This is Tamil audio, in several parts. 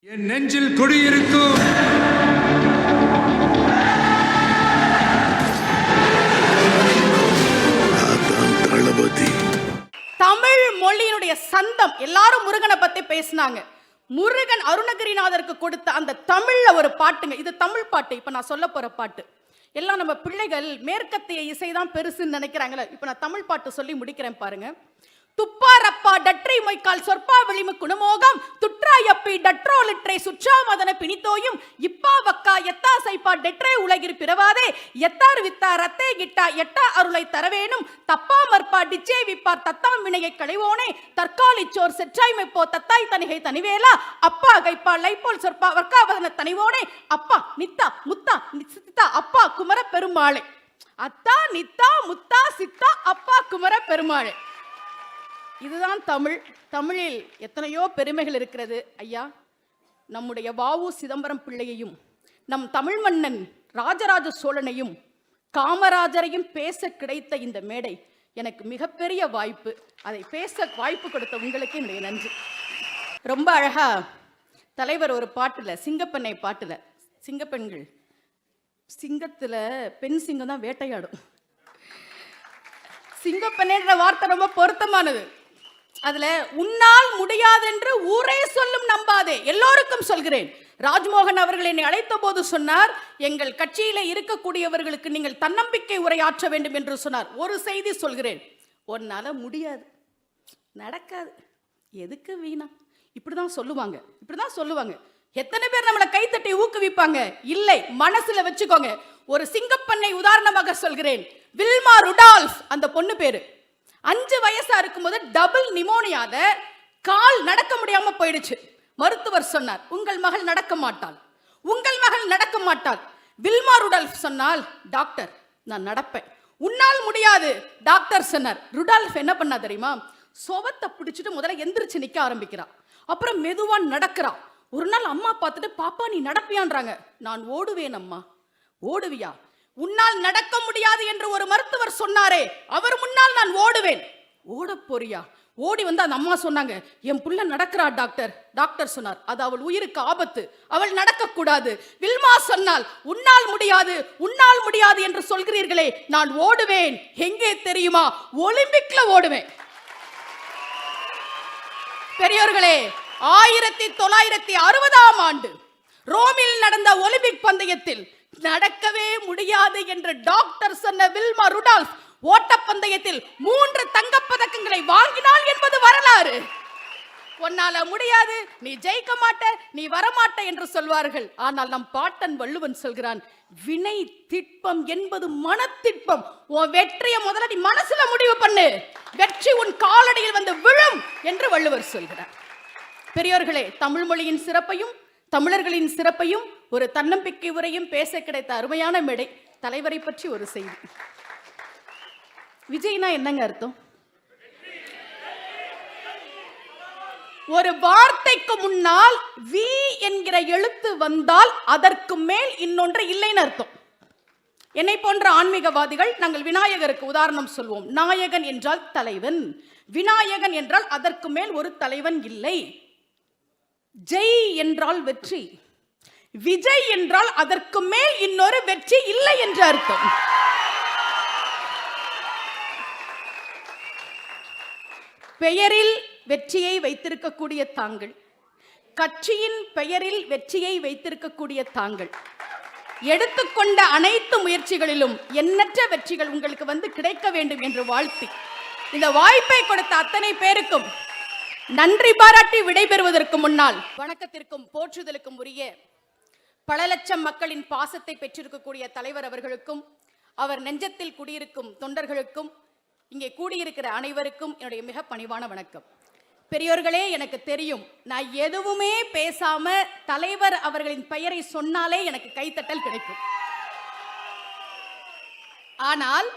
என் நெஞ்சில் குடியிருக்கும் தளபதி. தமிழ் மொழியினுடைய சந்தம். எல்லாரும் முருகனை பத்தி பேசினாங்க. முருகன் அருணகிரிநாதருக்கு கொடுத்த அந்த தமிழ்ல ஒரு பாட்டுங்க. இது தமிழ் பாட்டு. இப்ப நான் சொல்ல போற பாட்டு எல்லாம் நம்ம பிள்ளைகள் மேற்கத்திய இசைதான் பெருசுன்னு நினைக்கிறாங்களே. இப்ப நான் தமிழ் பாட்டு சொல்லி முடிக்கிறேன் பாருங்க. துப்பாரப்பா டற்றை மொய்க்கால் சொற்பா விளிமு குணமோகம் துற்றாயப்பி டற்றோலிற்றை சுற்றாமதன பிணித்தோயும் இப்பா வக்கா எத்தா சைப்பா டெற்றை உலகிர் பிறவாதே எத்தார் வித்தா ரத்தே கிட்டா எட்டா அருளை தரவேணும் தப்பா மற்பா டிச்சே விப்பார் தத்தாம் வினையை களைவோனே தற்காலிச்சோர் செற்றாய்மைப்போ தத்தாய் தனிகை தனிவேலா அப்பா கைப்பா லைப்போல் சொற்பா வர்க்காவதன தனிவோனே அப்பா நித்தா முத்தா சித்தா அப்பா குமர பெருமாளே அத்தா நித்தா முத்தா சித்தா அப்பா குமர பெருமாளே. இதுதான் தமிழ். தமிழில் எத்தனையோ பெருமைகள் இருக்கிறது ஐயா. நம்முடைய வ.உ. சிதம்பரம் பிள்ளையையும் நம் தமிழ் மன்னன் ராஜராஜ சோழனையும் காமராஜரையும் பேச கிடைத்த இந்த மேடை எனக்கு மிகப்பெரிய வாய்ப்பு. அதை பேச வாய்ப்பு கொடுத்த உங்களுக்கு என்னுடைய நன்றி. ரொம்ப அழகா தலைவர் ஒரு பாட்டுல சிங்கப்பெண்ணை பாட்டுல சிங்கப்பெண்கள் சிங்கத்துல பெண் சிங்கம் தான் வேட்டையாடும். சிங்கப்பெண்ணுன்ற வார்த்தை ரொம்ப பொருத்தமானது. அதுல உன்னால் முடியாதென்று ஊரே சொல்லும் நம்பாதே. எல்லோருக்கும் சொல்கிறேன். ராஜ்மோகன் அவர்கள் என்னை அழைத்த போது சொன்னார், எங்கள் கட்சியில இருக்கக்கூடியவர்களுக்கு நீங்கள் தன்னம்பிக்கை உரையாற்ற வேண்டும் என்று சொன்னார். ஒரு செய்தி சொல்கிறேன், உன்னால முடியாது, நடக்காது, எதுக்கு வீணா, இப்படிதான் சொல்லுவாங்க. எத்தனை பேர் நம்மளை கைத்தட்டி ஊக்குவிப்பாங்க? இல்லை, மனசுல வச்சுக்கோங்க. ஒரு சிங்கப்பெண்ணை உதாரணமாக சொல்கிறேன். வில்மா ருடால்ஃப் அந்த பொண்ணு பேரு. 5 வயசா இருக்கும்போது டபுள் நிமோனியால கால் நடக்க முடியாம போயிடுச்சு. மருத்துவர் சொன்னார், உங்கள் மகள் நடக்க மாட்டாள். வில்மா ருடால்ஃப் சொன்னால், டாக்டர் நான் நடப்பேன். உன்னால் முடியாது. டாக்டர் சொன்னார். ருடால்ஃப் என்ன பண்ணா தெரியுமா? சோவத்தை பிடிச்சிட்டு முதல்ல எந்திரிச்சு நிக்க ஆரம்பிக்கிறான். அப்புறம் மெதுவா நடக்கிறா. ஒரு நாள் அம்மா பார்த்துட்டு, பாப்பா நீ நடப்பியான்றாங்க. நான் ஓடுவேன் அம்மா. ஓடுவியா? உன்னால் நடக்க முடியாது என்று ஒரு மருத்துவர் சொன்னாரே, அவர் முன்னால் நான் ஓடுவேன். ஓட போறியா? ஓடி வந்து அந்த அம்மா சொன்னாங்க, என் புள்ள நடக்கிறா டாக்டர். டாக்டர் சொன்னார், அது அவள் உயிருக்கு ஆபத்து, அவள் நடக்க கூடாது. வில்மா சொன்னால், உன்னால் முடியாது என்று சொல்கிறீர்களே, நான் ஓடுவேன். எங்கே தெரியுமா? ஒலிம்பிக்ல ஓடுவேன். பெரியோர்களே, 1960ஆம் ஆண்டு ரோமில் நடந்த ஒலிம்பிக் பந்தயத்தில் நடக்கவே முடியாது என்று டாக்டர் சொன்ன வில்மா ருடால்ஃப் ஓட்டப்பந்தயத்தில் 3 தங்கப்பதக்கங்களை வாங்கினாள் என்பது வரலாறு. உன்னால முடியாது, நீ ஜெயிக்க மாட்ட, நீ வரமாட்ட என்று சொல்வார்கள். ஆனால் நம் பாட்டன் வள்ளுவன் சொல்கிறான், வினை திட்பம் என்பது மனத்திட்பம். உன் வெற்றியை முதல்ல நீ மனசுல முடிவு பண்ணு, வெற்றி உன் காலடியில் வந்து விழும் என்று வள்ளுவர் சொல்கிறார். பெரியோர்களே, தமிழ் மொழியின் சிறப்பையும் தமிழர்களின் சிறப்பையும் ஒரு தன்னம்பிக்கை உரையும் பேச கிடைத்த அருமையான மேடை. தலைவரை பற்றி ஒரு செய்தி. விஜய்னா என்னங்க அர்த்தம்? ஒரு வார்த்தைக்கு முன்னால் வி என்கிற எழுத்து வந்தால் அதற்கு மேல் இன்னொன்று இல்லைன்னு அர்த்தம். என்னை போன்ற ஆன்மீகவாதிகள் நாங்கள் விநாயகருக்கு உதாரணம் சொல்வோம். நாயகன் என்றால் தலைவன், விநாயகன் என்றால் அதற்கு மேல் ஒரு தலைவன் இல்லை. ஜெய் என்றால் வெற்றி, விஜய் என்றால் அதற்கு மேல் இன்னொரு வெற்றி இல்லை என்று அர்த்தம். பெயரில் வெற்றியை வைத்திருக்கக்கூடிய தாங்கள், கட்சியின் பெயரில் வெற்றியை வைத்திருக்கக்கூடிய தாங்கள், எடுத்துக்கொண்ட அனைத்து முயற்சிகளிலும் எண்ணற்ற வெற்றிகள் உங்களுக்கு வந்து கிடைக்க வேண்டும் என்று வாழ்த்தி, இந்த வாய்ப்பை கொடுத்த அத்தனை பேருக்கும் நன்றி பாராட்டி விடைபெறுவதற்கு முன்னால், வணக்கத்திற்கும் போற்றுதலுக்கும் உரிய பல லட்சம் மக்களின் பாசத்தை பெற்றிருக்கக்கூடிய தலைவர் அவர்களுக்கும், அவர் நெஞ்சத்தில் குடியிருக்கும் தொண்டர்களுக்கும், இங்கே கூடியிருக்கிற அனைவருக்கும் என்னுடைய மிக பணிவான வணக்கம். பெரியோர்களே, எனக்கு தெரியும், நான் எதுவுமே பேசாம தலைவர் அவர்களின் பெயரை சொன்னாலே எனக்கு கைத்தட்டல் கிடைக்கும். ஆனால்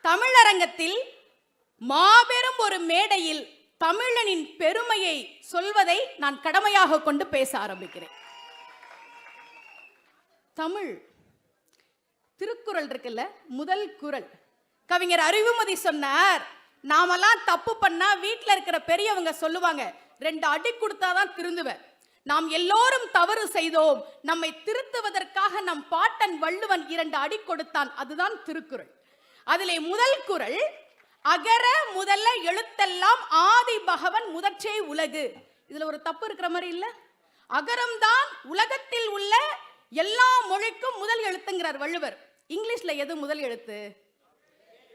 தமிழரங்கத்தில் மாபெரும் ஒரு மேடையில் தமிழனின் பெருமையை சொல்வதை நான் கடமையாக கொண்டு பேச ஆரம்பிக்கிறேன். தமிழ் திருக்குறள் இருக்குல்ல, முதல் குறள் கவிஞர் அறிவுமதி சொன்னார், நாமெல்லாம் தப்பு பண்ணா வீட்டில் இருக்கிற பெரியவங்க சொல்லுவாங்க, 2 அடி கொடுத்தாதான் திருந்துவேன், நாம் எல்லோரும் தவறு செய்தோம், நம்மை திருத்துவதற்காக நம் பாட்டன் வள்ளுவன் 2 அடி கொடுத்தான். அதுதான் திருக்குறள். அதிலே முதல் குறள், அகர முதல்ல எழுத்தெல்லாம் ஆதி பகவன் முதற்றே உலகு. இதுல ஒரு தப்பு இருக்கிற மாதிரி இல்ல? அகரம்தான் உலகத்தில் உள்ள எல்லா மொழிக்கும் முதல் எழுத்துங்கிறார் வள்ளுவர். இங்கிலீஷ்ல எது முதல் எழுத்து?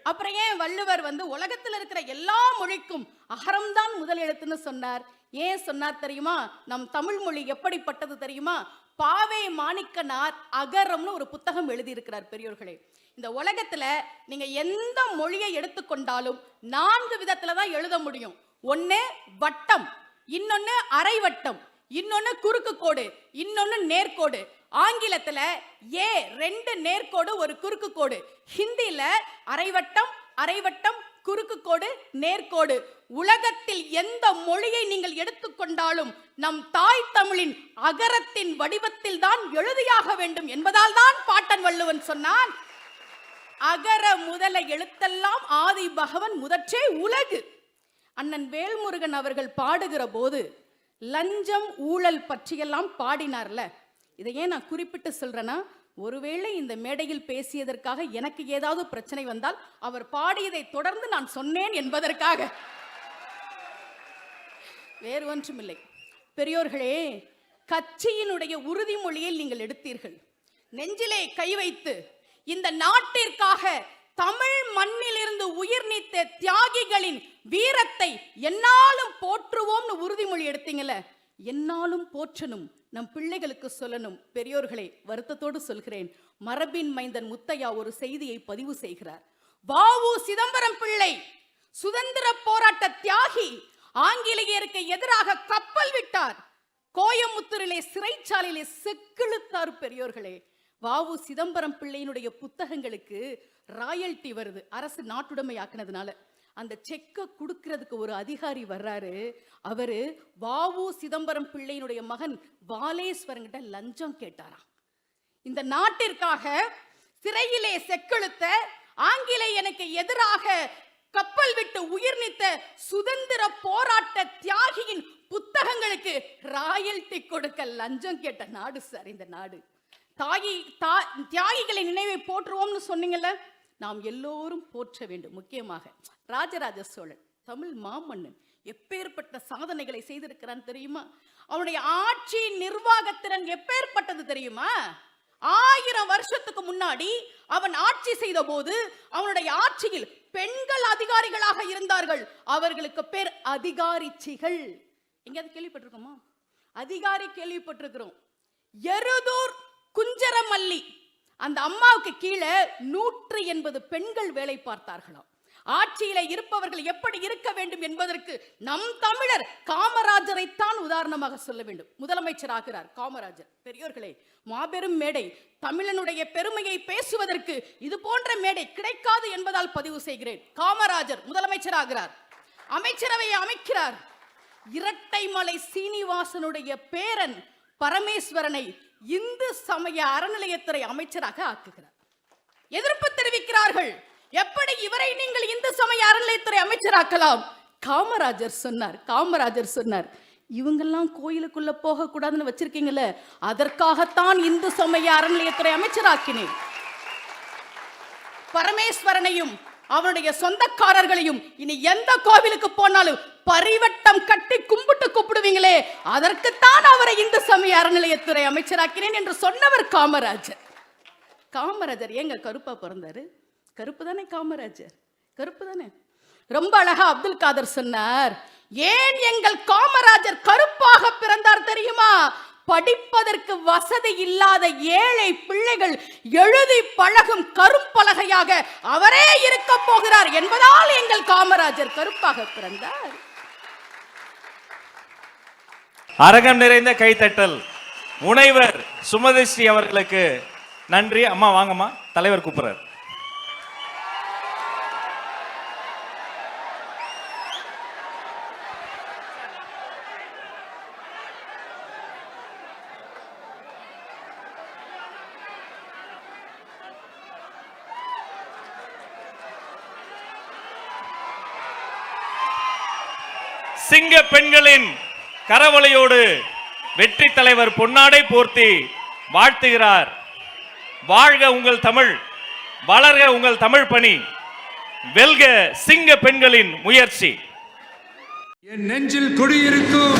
அப்புறம் ஏன் வள்ளுவர் உலகத்தில் இருக்கிற எல்லா மொழிக்கும் அகரம்தான் முதல் எழுத்துன்னு சொன்னார்? ஏன் சொன்னார் தெரியுமா? நம் தமிழ் மொழி எப்படிப்பட்டது தெரியுமா? பாவே மாணிக்கனார் அகரம்னு ஒரு புத்தகம் எழுதியிருக்கிறார். பெரியோர்களே, இந்த உலகத்துல நீங்க எந்த மொழியை எடுத்துக்கொண்டாலும் 4 விதத்துல தான் எழுத முடியும். ஒன்னு வட்டம், இன்னொன்னு அரைவட்டம், இன்னொன்னு குறுக்கு கோடு, இன்னொன்னு நேர்கோடு. ஆங்கிலத்துல 2 நேர்கோடு 1 குறுக்கு கோடு. ஹிந்தில அரைவட்டம், அரைவட்டம், குறுக்கு கோடு, நேர்கோடு. உலகத்தில் எந்த மொழியை நீங்கள் எடுத்துக்கொண்டாலும் நம் தாய் தமிழின் அகரத்தின் வடிவத்தில் தான் எழுதியாக வேண்டும் என்பதால் தான் பாட்டன் வள்ளுவன் சொன்னான், அகர முதல எழுத்தெல்லாம் ஆதி பகவன் முதற்றே உலகு. அண்ணன் வேல்முருகன் அவர்கள் பாடுகிற போது லஞ்சம் ஊழல் பற்றியெல்லாம் பாடினார்ல. இதை ஏன் நான் குறிப்பிட்டு சொல்றேன்னா, ஒருவேளை இந்த மேடையில் பேசியதற்காக எனக்கு ஏதாவது பிரச்சனை வந்தால் அவர் பாடியதை தொடர்ந்து நான் சொன்னேன் என்பதற்காக, வேறு ஒன்றுமில்லை. பெரியோர்களே, கட்சியினுடைய உறுதிமொழியில் நீங்கள் எடுத்தீர்கள். நெஞ்சிலே கை வைத்து இந்த நாட்டிற்காக தமிழ் மண்ணில் இருந்து உயிர் நீத்த தியாகிகளின் வீரத்தை என்னாலும் போற்றுவோம்னு உறுதிமொழி எடுத்தீங்கல்ல, என்னாலும் போற்றணும், நம் பிள்ளைகளுக்கு சொல்லணும். பெரியோர்களே, வருத்தத்தோடு சொல்கிறேன், மரபின் மைந்தன் முத்தையா ஒரு செய்தியை பதிவு செய்கிறார். வ.உ. சிதம்பரம் பிள்ளை சுதந்திர போராட்ட தியாகி, ஆங்கிலேயருக்கு எதிராக கப்பல் விட்டார், கோயமுத்தூரிலே சிறைச்சாலையிலே செக்கிழுத்தார். பெரியோர்களே, வ.உ. சிதம்பரம் பிள்ளையினுடைய புத்தகங்களுக்கு ராயல்டி வருது, அரசு நாட்டுடைமை ஆக்கினதுனால. அந்த செக்க கொடுக்கிறதுக்கு ஒரு அதிகாரி வர்றாரு. அவரு வ.உ. சிதம்பரம் பிள்ளையினுடைய மகன் வாலேஸ்வரங்கிட்ட லஞ்சம் கேட்டாராம். இந்த நாட்டிற்காக சிறையிலே செக்கெழுத்த, ஆங்கிலேயனுக்கு எதிராக கப்பல் விட்டு உயிர் நீத்த சுதந்திர போராட்ட தியாகியின் புத்தகங்களுக்கு ராயல்டி கொடுக்க லஞ்சம் கேட்ட நாடு சார் இந்த நாடு. தியாகிகளின் நினைவை போற்றுவோம்னு சொன்னீங்கல்ல, நாம் எல்லோரும் போற்ற வேண்டும். முக்கியமாக ராஜராஜ சோழன், தமிழ் மாமன்னன், எப்பேற்பட்ட சாதனைகளை செய்திருக்கிறான் தெரியுமா? அவனுடைய ஆட்சி நிர்வாகத்திறன் எப்பேற்பட்டது தெரியுமா? 1000 வருஷத்துக்கு முன்னாடி அவன் ஆட்சி செய்த போது அவனுடைய ஆட்சியில் பெண்கள் அதிகாரிகளாக இருந்தார்கள். அவர்களுக்கு பேர் அதிகாரிச்சிகள். எங்கேயாவது கேள்விப்பட்டிருக்கோமா? அதிகாரி கேள்விப்பட்டிருக்கிறோம். எருதூர் குஞ்சரமல்லி, அந்த அம்மாவுக்கு கீழே 180 பெண்கள் வேலை பார்த்தார்களாம். ஆட்சியில இருப்பவர்கள் எப்படி இருக்க வேண்டும் என்பதற்கு நம் தமிழர் காமராஜரைத்தான் உதாரணமாக சொல்ல வேண்டும். முதலமைச்சர் ஆகிறார் காமராஜர். பெரியோர்களே, மாபெரும் மேடை. தமிழனுடைய பெருமையை பேசுவதற்கு இது போன்ற மேடை கிடைக்காது என்பதால் பதிவு செய்கிறேன். காமராஜர் முதலமைச்சர் ஆகிறார், அமைச்சரவையை அமைக்கிறார். இரட்டைமலை சீனிவாசனுடைய பேரன் பரமேஸ்வரனை இந்து சமய அறநிலையத்துறை அமைச்சராக ஆக்குகிறார். எதிர்ப்பு தெரிவிக்கிறார்கள். எப்படி இவரை நீங்கள் இந்து சமய அறநிலையத்துறை அமைச்சராக்கலாம்? காமராஜர் சொன்னார், இவங்கெல்லாம் கோயிலுக்குள்ள போக கூடாதுன்னு வச்சிருக்கீங்கல்ல, அதற்காகத்தான் இந்து சமய அறநிலையத்துறை அமைச்சராக்கினேன். பரமேஸ்வரனையும் அவனுடைய சொந்தக்காரர்களையும் இனி எந்த கோவிலுக்கு போனாலும் பரிவட்டம் கட்டி கும்பிட்டு கூப்பிடுவீங்களே, அதற்குத்தான் அவரை இந்து சமய அறநிலையத்துறை அமைச்சராக்கினேன் என்று சொன்னவர் காமராஜர். காமராஜர் ஏங்க கருப்பா பிறந்தாரு? கருப்பு தானே காமராஜர், கருப்பு தானே. ரொம்ப அழகா அப்துல் காதர் சொன்னார், ஏன் எங்கள் காமராஜர் கருப்பாக பிறந்தார் தெரியுமா? படிப்பதற்கு வசதி இல்லாத ஏழை பிள்ளைகள் எழுதி பழகும் கரும்பலகையாக அவரே இருக்க போகிறார் என்பதால் எங்கள் காமராஜர் கருப்பாக பிறந்தார். அரங்கம் நிறைந்த கைத்தட்டல். முனைவர் சுமதிஸ்ரீ அவர்களுக்கு நன்றி. அம்மா வாங்கம்மா, தலைவர் கூப்பிடுறார். சிங்க பெண்களின் கரவொலியோடு வெற்றி தலைவர் பொன்னாடை போர்த்தி வாழ்த்துகிறார். வாழ்க உங்கள் தமிழ், வளர்க உங்கள் தமிழ் பணி, வெல்க சிங்க பெண்களின் முயற்சி. என் நெஞ்சில் குடியிருக்கும்